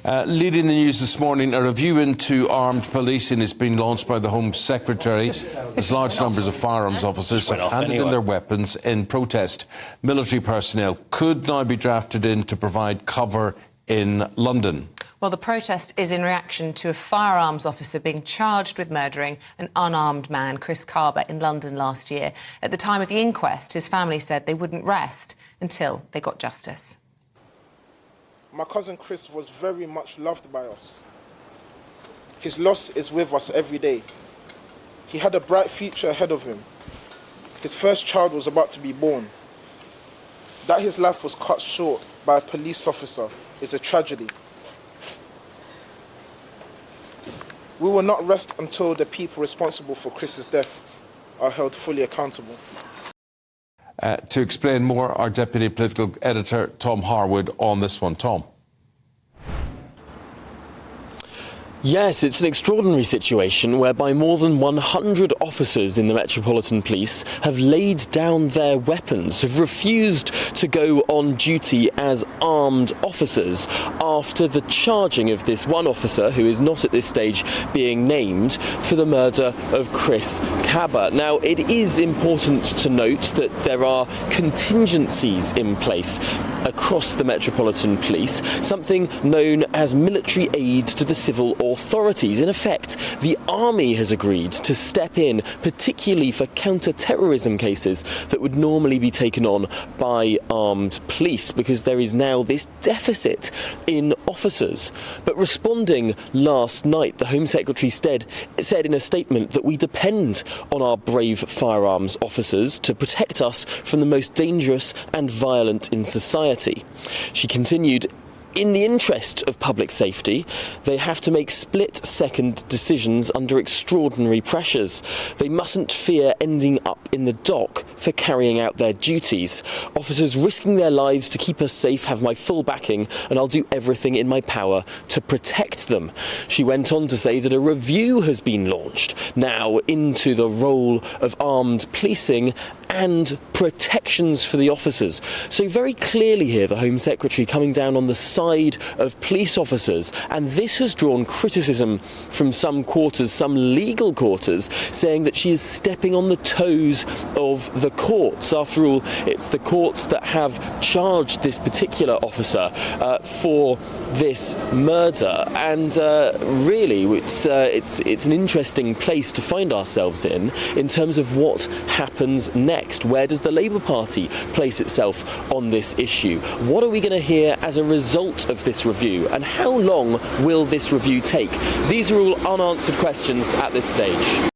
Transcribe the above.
Leading the news this morning, a review into armed policing has been launched by the Home Secretary as large numbers of firearms officers have handed in their weapons in protest. Military personnel could now be drafted in to provide cover in London. Well, the protest is in reaction to a firearms officer being charged with murdering an unarmed man, Chris Carber, in London last year. At the time of the inquest, his family said they wouldn't rest until they got justice. My cousin Chris was very much loved by us. His loss is with us every day. He had a bright future ahead of him. His first child was about to be born. That his life was cut short by a police officer is a tragedy. We will not rest until the people responsible for Chris's death are held fully accountable. To explain more, our Deputy Political Editor, Tom Harwood, on this one. Tom. Yes, it's an extraordinary situation whereby more than 100 officers in the Metropolitan Police have laid down their weapons, have refused to go on duty as armed officers after the charging of this one officer, who is not at this stage being named, for the murder of Chris Carber. Now, it is important to note that there are contingencies in place across the Metropolitan Police, something known as military aid to the civil authorities. In effect, the army has agreed to step in, particularly for counter-terrorism cases that would normally be taken on by armed police, because there is now this deficit in officers. But responding last night, the Home Secretary said in a statement that we depend on our brave firearms officers to protect us from the most dangerous and violent in society. She continued, in the interest of public safety, they have to make split-second decisions under extraordinary pressures. They mustn't fear ending up in the dock for carrying out their duties. Officers risking their lives to keep us safe have my full backing, and I'll do everything in my power to protect them. She went on to say that a review has been launched now into the role of armed policing and protections for the officers. So very clearly here, the Home Secretary coming down on the side of police officers, and this has drawn criticism from some quarters, some legal quarters, saying that she is stepping on the toes of the courts. After all, it's the courts that have charged this particular officer for this murder, and really it's an interesting place to find ourselves in terms of what happens next. Where does the Labour Party place itself on this issue? What are we going to hear as a result of this review, and how long will this review take? These are all unanswered questions at this stage.